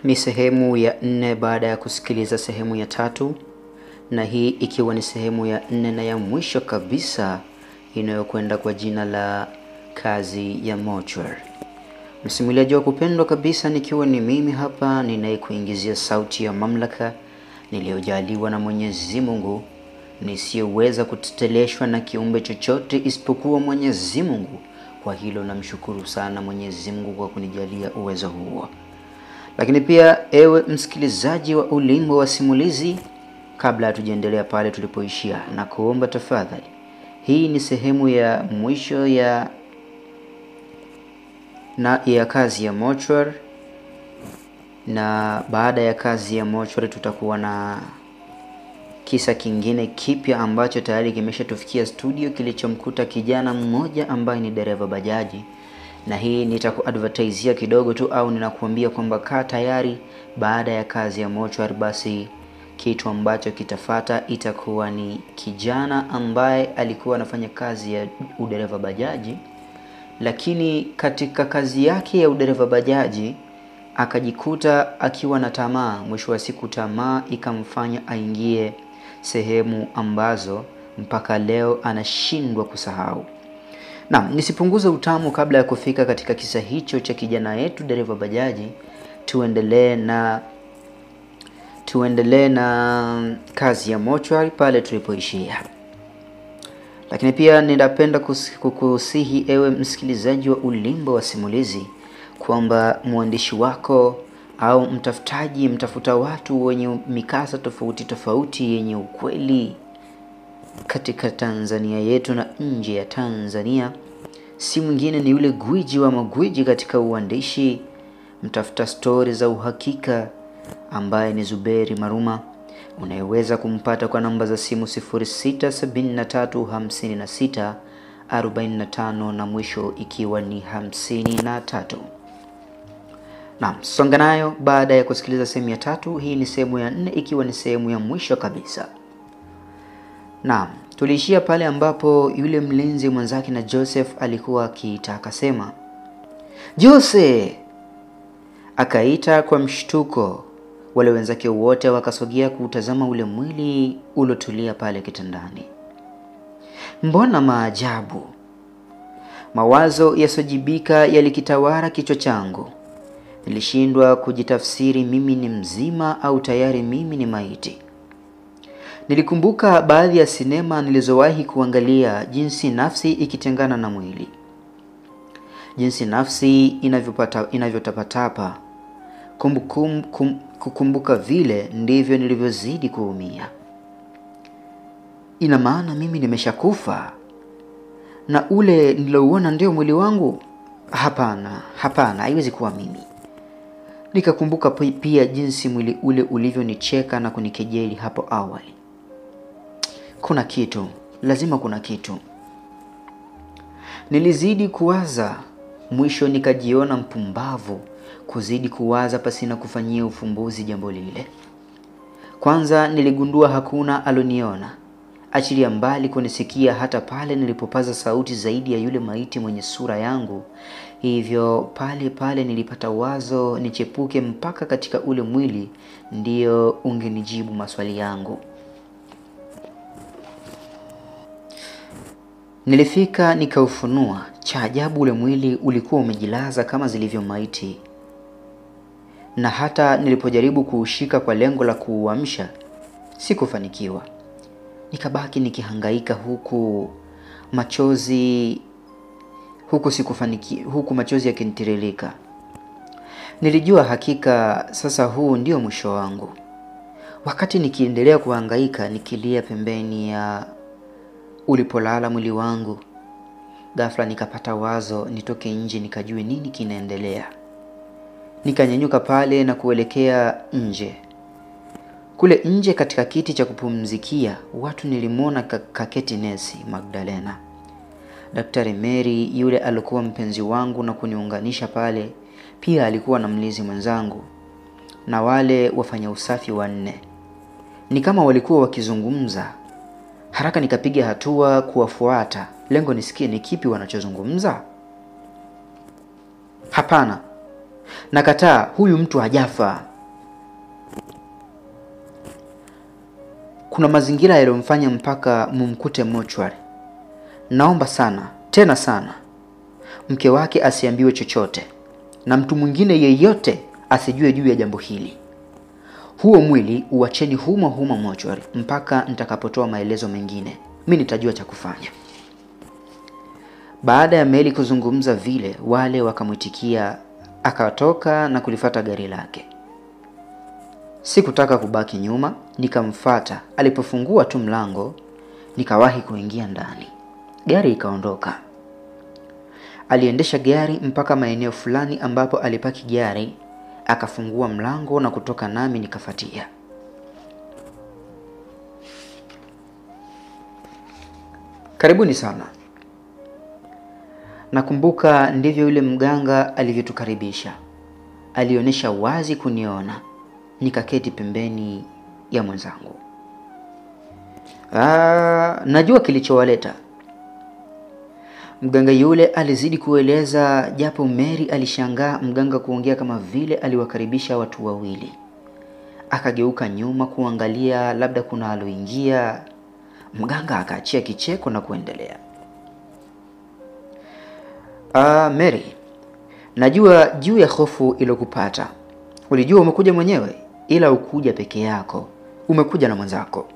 Ni sehemu ya 4 baada ya kusikiliza sehemu ya 3, na hii ikiwa ni sehemu ya 4 na ya mwisho kabisa inayokwenda kwa jina la kazi ya mortuary. Msimuliaji wa kupendwa kabisa nikiwa ni mimi hapa ninayekuingizia sauti ya mamlaka niliyojaliwa na Mwenyezi Mungu, nisiyoweza kuteteleshwa na kiumbe chochote isipokuwa Mwenyezi Mungu. Kwa hilo namshukuru sana Mwenyezi Mungu kwa kunijalia uwezo huo. Lakini pia ewe msikilizaji wa Ulimbo wa Simulizi, kabla hatujaendelea pale tulipoishia, na kuomba tafadhali, hii ni sehemu ya mwisho ya kazi ya mortuary, na baada ya kazi ya mortuary tutakuwa na kisa kingine kipya ambacho tayari kimeshatufikia studio, kilichomkuta kijana mmoja ambaye ni dereva bajaji. Na hii nitakuadvertizea kidogo tu, au ninakuambia kwamba kaa tayari. Baada ya kazi ya mortuary, basi kitu ambacho kitafata itakuwa ni kijana ambaye alikuwa anafanya kazi ya udereva bajaji, lakini katika kazi yake ya udereva bajaji akajikuta akiwa na tamaa. Mwisho wa siku tamaa ikamfanya aingie sehemu ambazo mpaka leo anashindwa kusahau. Naam, nisipunguze utamu kabla ya kufika katika kisa hicho cha kijana yetu dereva bajaji, tuendelee na kazi ya mortuary pale tulipoishia. Lakini pia ninapenda kukusihi ewe msikilizaji wa Ulimbo wa Simulizi kwamba mwandishi wako au mtafuta watu wenye mikasa tofauti tofauti yenye ukweli katika Tanzania yetu na nje ya Tanzania, si mwingine ni yule gwiji wa magwiji katika uandishi, mtafuta story za uhakika ambaye ni Zuberi Maruma. Unaweza kumpata kwa namba za simu 06735645 na mwisho ikiwa ni 53. Naam, songa nayo baada ya kusikiliza sehemu ya 3. Hii ni sehemu ya 4 ikiwa ni sehemu ya mwisho kabisa. Naam, tuliishia pale ambapo yule mlinzi mwenzake na Joseph alikuwa akiita, akasema, "Jose!" Akaita kwa mshtuko. Wale wenzake wote wakasogea kutazama ule mwili ulotulia pale kitandani. Mbona maajabu! Mawazo yasojibika yalikitawala kichwa changu. Nilishindwa kujitafsiri mimi ni mzima au tayari mimi ni maiti. Nilikumbuka baadhi ya sinema nilizowahi kuangalia, jinsi nafsi ikitengana na mwili, jinsi nafsi inavyotapatapa. Kukumbuka vile ndivyo nilivyozidi kuumia. Ina maana mimi nimeshakufa na ule nilouona ndio mwili wangu? Hapana, haiwezi kuwa mimi. Nikakumbuka pia jinsi mwili ule ulivyonicheka na kunikejeli hapo awali. Kuna kitu, lazima kuna kitu. Nilizidi kuwaza, mwisho nikajiona mpumbavu kuzidi kuwaza pasina kufanyia ufumbuzi jambo lile. Kwanza niligundua hakuna aloniona, achilia mbali kunisikia hata pale nilipopaza sauti zaidi ya yule maiti mwenye sura yangu. Hivyo pale nilipata wazo nichepuke mpaka katika ule mwili ndio ungenijibu maswali yangu. Nilifika nikaufunua. Cha ajabu, ule mwili ulikuwa umejilaza kama zilivyo maiti, na hata nilipojaribu kuushika kwa lengo la kuuamsha sikufanikiwa. Nikabaki nikihangaika huku machozi yakinitiririka. Nilijua hakika sasa huu ndio mwisho wangu. Wakati nikiendelea kuhangaika nikilia pembeni ya ulipolala mwili wangu, ghafla nikapata wazo nitoke nje nikajue nini kinaendelea. Nikanyanyuka pale na kuelekea nje. Kule nje katika kiti cha kupumzikia watu nilimwona kaketi nesi Magdalena. Daktari Mary yule alikuwa mpenzi wangu na kuniunganisha pale, pia alikuwa na mlinzi mwenzangu na wale wafanya usafi 4. Ni kama walikuwa wakizungumza. Haraka nikapiga hatua kuwafuata, lengo nisikie ni kipi wanachozungumza. Hapana, nakataa, huyu mtu hajafa. kuna mazingira yaliyomfanya mpaka mumkute mochwari. Naomba sana, tena sana, mke wake asiambiwe chochote na mtu mwingine yeyote asijue juu ya jambo hili. Huo mwili uacheni humo humo mochwari mpaka nitakapotoa maelezo mengine. Mimi nitajua cha kufanya. Baada ya Mary kuzungumza vile, wale wakamwitikia, akatoka na kulifuata gari lake. Sikutaka kubaki nyuma, nikamfuata. Alipofungua tu mlango, nikawahi kuingia ndani. Gari ikaondoka. Aliendesha gari mpaka maeneo fulani ambapo alipaki gari, akafungua mlango na kutoka, nami nikafuatia. Karibuni sana. Nakumbuka ndivyo yule mganga alivyotukaribisha. Alionyesha wazi kuniona. Nikaketi pembeni ya mwenzangu. Najua kilichowaleta. Mganga yule alizidi kueleza, japo Mary alishangaa mganga kuongea kama vile aliwakaribisha watu wawili. Akageuka nyuma kuangalia labda kuna aloingia. Mganga akaachia kicheko na kuendelea. Mary, najua juu ya hofu iliyokupata. Ulijua umekuja mwenyewe, ila ukuja peke yako. Umekuja na mwenzako.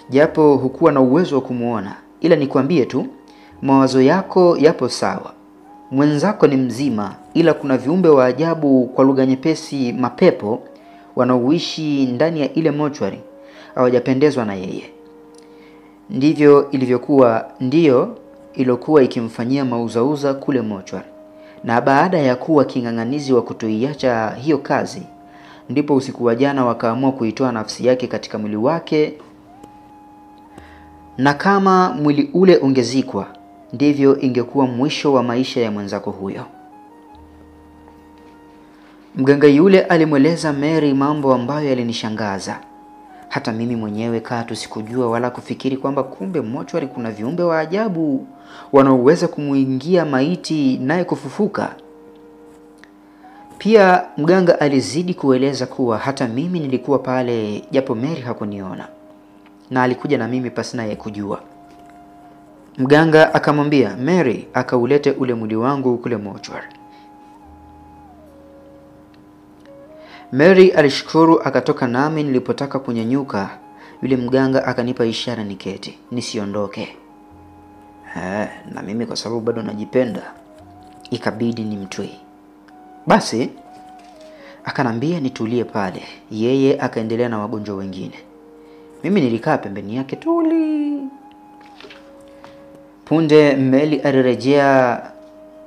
Japo hukuwa na uwezo wa kumuona, ila nikwambie tu, mawazo yako yapo sawa. Mwenzako ni mzima, ila kuna viumbe wa ajabu, kwa lugha nyepesi mapepo, wanaoishi ndani ya ile mochwari. Hawajapendezwa na yeye. Ndivyo ilivyokuwa, ndiyo ilokuwa ikimfanyia mauzauza kule mochwari. Na baada ya kuwa king'ang'anizi wa kutoiacha hiyo kazi, ndipo usiku wa jana wakaamua kuitoa nafsi yake katika mwili wake. Na kama mwili ule ungezikwa, ndivyo ingekuwa mwisho wa maisha ya mwenzako huyo. Mganga yule alimweleza Mary mambo ambayo yalinishangaza. Hata mimi mwenyewe katu sikujua wala kufikiri kwamba kumbe mochwari kuna viumbe wa ajabu wanaoweza kumuingia maiti naye kufufuka. Pia mganga alizidi kueleza kuwa hata mimi nilikuwa pale, japo Mary hakuniona, na alikuja na mimi pasina ya kujua. Mganga akamwambia Mary akaulete ule mwili wangu kule mochwari. Mary alishukuru akatoka, nami nilipotaka kunyanyuka, yule mganga akanipa ishara niketi, nisiondoke. Na mimi kwa sababu bado najipenda, ikabidi nimtwe. Basi akanambia nitulie pale, yeye akaendelea na wagonjwa wengine. Mimi nilikaa pembeni yake tuli. Punde Mary alirejea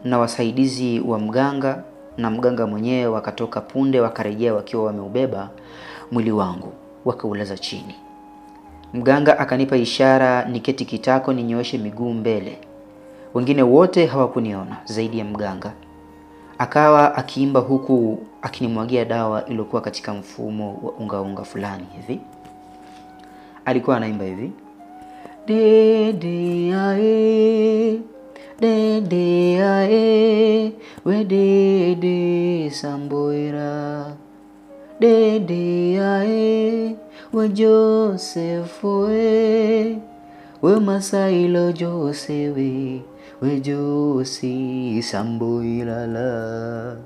na wasaidizi wa mganga, na mganga mwenyewe wakatoka punde, wakarejea wakiwa wameubeba mwili wangu, wakaulaza chini. Mganga akanipa ishara niketi kitako, ninyooshe miguu mbele. Wengine wote hawakuniona zaidi ya mganga. Akawa akiimba huku akinimwagia dawa iliyokuwa katika mfumo wa unga fulani hivi. Alikuwa anaimba hivi: Dede ae, dede ae, we dede samboira. Dede ae, we Joseph we Masailo Joseph we Josi samboira la.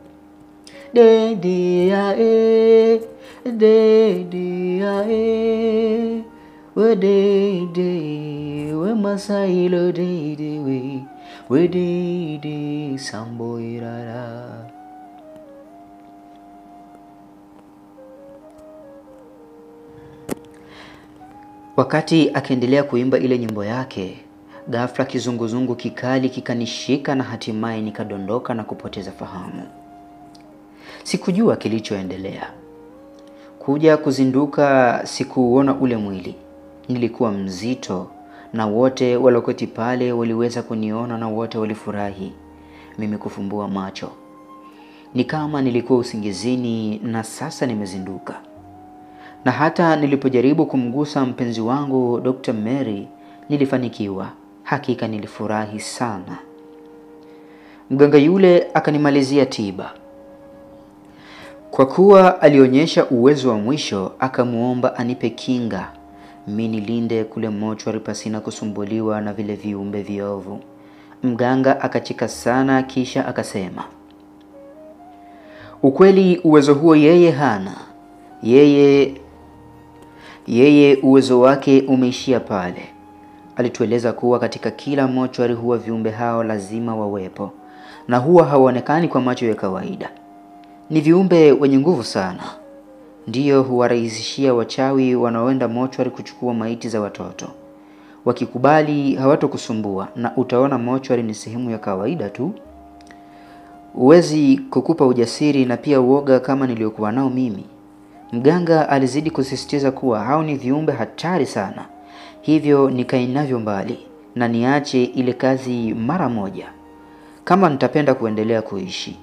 Dede ae, dede ae, we dede we Masailo dede we dede samboira la. Wakati akiendelea kuimba ile nyimbo yake, ghafla kizunguzungu kikali kikanishika na hatimaye nikadondoka na kupoteza fahamu. Sikujua kilichoendelea. Kuja kuzinduka sikuuona ule mwili. Nilikuwa mzito, na wote walokoti pale waliweza kuniona na wote walifurahi mimi kufumbua macho. Ni kama nilikuwa usingizini na sasa nimezinduka. Na hata nilipojaribu kumgusa mpenzi wangu Dr. Mary nilifanikiwa. Hakika nilifurahi sana. Mganga yule akanimalizia tiba. Kwa kuwa alionyesha uwezo wa mwisho, akamuomba anipe kinga mimi nilinde kule mochwari pasina kusumbuliwa na vile viumbe viovu. Mganga akacheka sana kisha akasema, ukweli uwezo huo yeye hana. Yeye uwezo wake umeishia pale. Alitueleza kuwa katika kila mochwari huwa viumbe hao lazima wawepo, na huwa hawaonekani kwa macho ya kawaida. Ni viumbe wenye nguvu sana. Ndiyo huwarahisishia wachawi wanaoenda mochwari kuchukua maiti za watoto. Wakikubali hawatokusumbua na utaona mochwari ni sehemu ya kawaida tu. Uwezi kukupa ujasiri na pia uoga kama niliokuwa nao mimi. Mganga alizidi kusisitiza kuwa hao ni viumbe hatari sana. Hivyo nikae navyo mbali na niache ile kazi mara moja kama nitapenda kuendelea kuishi.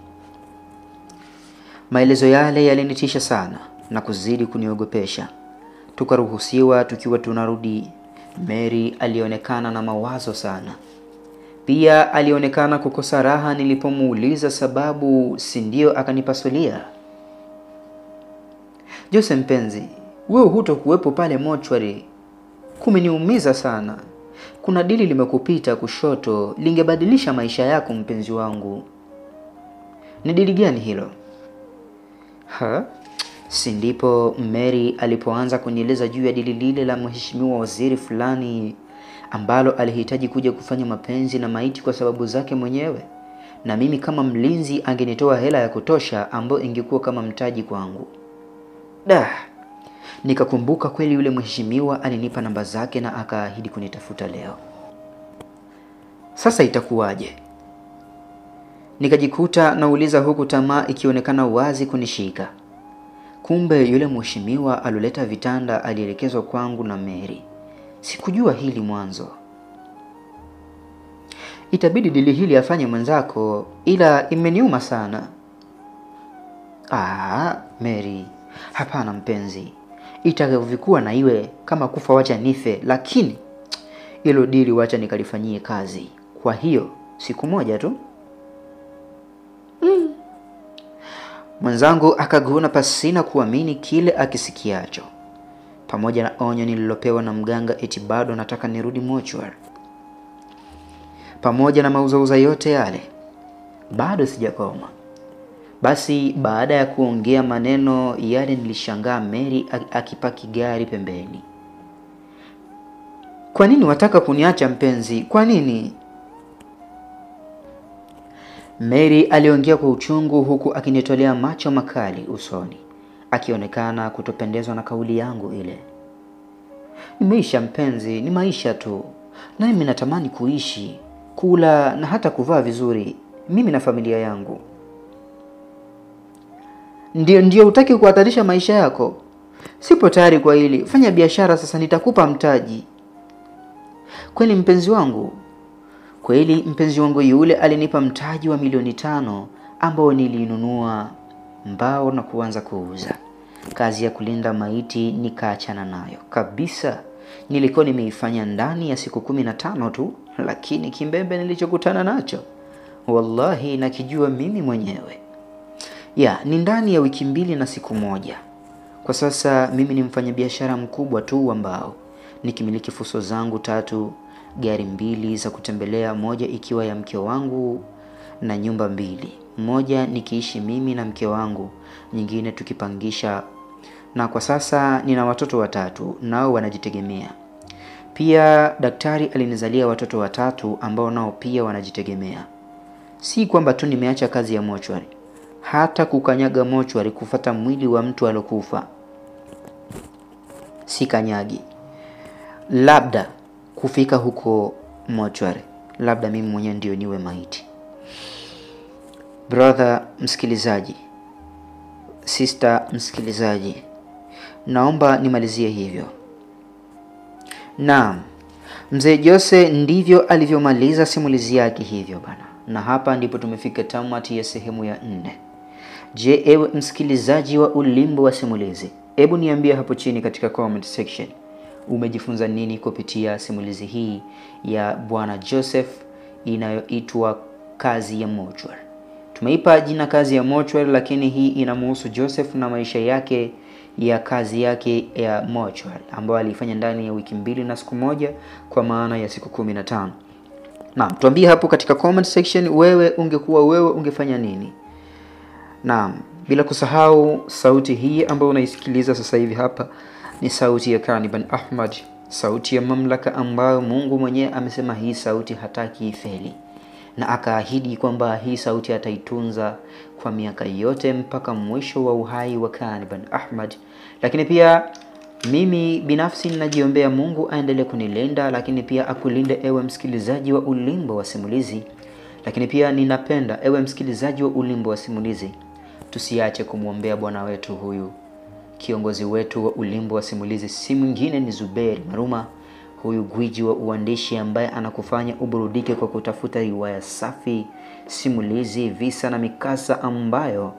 Maelezo yale yalinitisha sana na kuzidi kuniogopesha. Tukaruhusiwa. Tukiwa tunarudi, Mary alionekana na mawazo sana. Pia alionekana kukosa raha nilipomuuliza sababu, si ndio akanipasulia. Jose mpenzi, wewe hutokuwepo pale mochwari. Kumeniumiza sana. Kuna dili limekupita kushoto, lingebadilisha maisha yako mpenzi wangu. Ni dili gani hilo? Si ndipo Mary alipoanza kunieleza juu ya dili lile la mheshimiwa waziri fulani ambalo alihitaji kuja kufanya mapenzi na maiti kwa sababu zake mwenyewe, na mimi kama mlinzi angenitoa hela ya kutosha ambayo ingekuwa kama mtaji kwangu. Nikakumbuka kweli yule mheshimiwa alinipa namba zake na akaahidi kunitafuta leo. Sasa itakuwaje? Nikajikuta nauliza huku tamaa ikionekana wazi kunishika. Kumbe yule mheshimiwa aloleta vitanda alielekezwa kwangu na Mary. Sikujua hili mwanzo. Itabidi dili hili afanye mwenzako, ila imeniuma sana. Mary, hapana mpenzi. Itakavyokuwa na iwe, kama kufa wacha nife, lakini hilo dili wacha nikalifanyie kazi. Kwa hiyo siku moja tu. Mwenzangu akaguna pasina kuamini kile akisikiacho. Pamoja na onyo nililopewa na mganga eti bado nataka nirudi mochwari. Pamoja na mauzauza yote yale, bado sijakoma. Basi baada ya kuongea maneno yale nilishangaa Mary akipaki gari pembeni. Kwa nini wataka kuniacha mpenzi? Kwa nini? Mary aliongea kwa uchungu huku akinitolea macho makali usoni, akionekana kutopendezwa na kauli yangu ile. Ni maisha mpenzi, ni maisha tu. Na mimi natamani kuishi, kula na hata kuvaa vizuri, mimi na familia yangu. Ndio utaki kuhatarisha maisha yako? Sipo tayari kwa hili. Fanya biashara sasa, nitakupa mtaji. Kweli mpenzi wangu? Kweli mpenzi wangu yule alinipa mtaji wa milioni 5 ambao nilinunua mbao na kuanza kuuza. Kazi ya kulinda maiti nikaachana nayo kabisa. Nilikuwa nimeifanya ndani ya siku 15 tu, lakini kimbembe nilichokutana nacho, wallahi nakijua mimi mwenyewe. Ni ndani ya wiki 2 na siku 1. Kwa sasa mimi ni mfanyabiashara mkubwa tu wa mbao, nikimiliki fuso zangu 3, gari 2 za kutembelea, moja ikiwa ya mke wangu, na nyumba 2. Moja nikiishi mimi na mke wangu, nyingine tukipangisha. Na kwa sasa nina watoto 3, nao wanajitegemea. Pia daktari alinizalia watoto 3 ambao nao pia wanajitegemea. Si kwamba tu nimeacha kazi ya mochwari, hata kukanyaga mochwari kufata mwili wa mtu alokufa si kanyagi. Labda kufika huko mochwari, labda mimi mwenyewe ndio niwe maiti. Brother msikilizaji, sister msikilizaji, naomba nimalizie hivyo. Naam, mzee Jose ndivyo alivyomaliza simulizi yake hivyo bana. Na hapa ndipo tumefika tamati ya sehemu ya 4. Je, ewe msikilizaji wa Ulimbo wa Simulizi, hebu niambie hapo chini katika comment section, umejifunza nini kupitia simulizi hii ya Bwana Joseph inayoitwa Kazi ya Mochwari. Tumeipa jina Kazi ya Mochwari, lakini hii inamhusu Joseph na maisha yake ya kazi yake ya mortuary ambayo alifanya ndani ya wiki 2 na siku moja, kwa maana ya siku 15. Naam, tuambie hapo katika comment section, wewe ungefanya nini? Naam, bila kusahau sauti hii ambayo unaisikiliza sasa hivi hapa ni sauti ya Khan Ibn Ahmad, sauti ya mamlaka ambayo Mungu mwenyewe amesema hii sauti hataki ifeli, na akaahidi kwamba hii sauti ataitunza kwa miaka yote mpaka mwisho wa uhai wa Khan Ibn Ahmad. Lakini pia mimi binafsi ninajiombea Mungu aendelee kunilinda, lakini pia akulinde ewe msikilizaji wa Ulimbo wa Simulizi. Lakini pia ninapenda ewe msikilizaji wa Ulimbo wa Simulizi, tusiache kumwombea bwana wetu huyu, kiongozi wetu wa Ulimbo wa Simulizi si mwingine ni Zuberi Maruma, huyu gwiji wa uandishi ambaye anakufanya uburudike kwa kutafuta riwaya safi, simulizi, visa na mikasa ambayo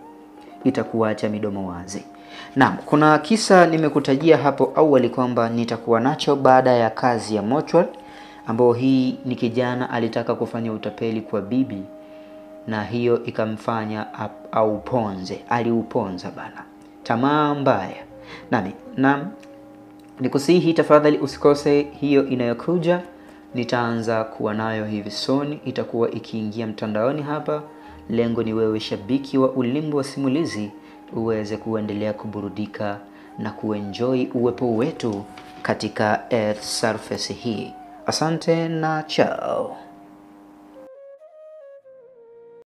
itakuacha midomo wazi. Naam, kuna kisa nimekutajia hapo awali kwamba nitakuwa nacho baada ya kazi ya mortuary, ambao hii ni kijana alitaka kufanya utapeli kwa bibi, na hiyo ikamfanya aliuponza bana, tamaa mbaya. Naam, nikusihi tafadhali usikose hiyo inayokuja, nitaanza kuwa nayo hivi soon, itakuwa ikiingia mtandaoni hapa. Lengo ni wewe shabiki wa Ulimbo wa Simulizi uweze kuendelea kuburudika na kuenjoy uwepo wetu katika Earth surface hii. Asante na chao.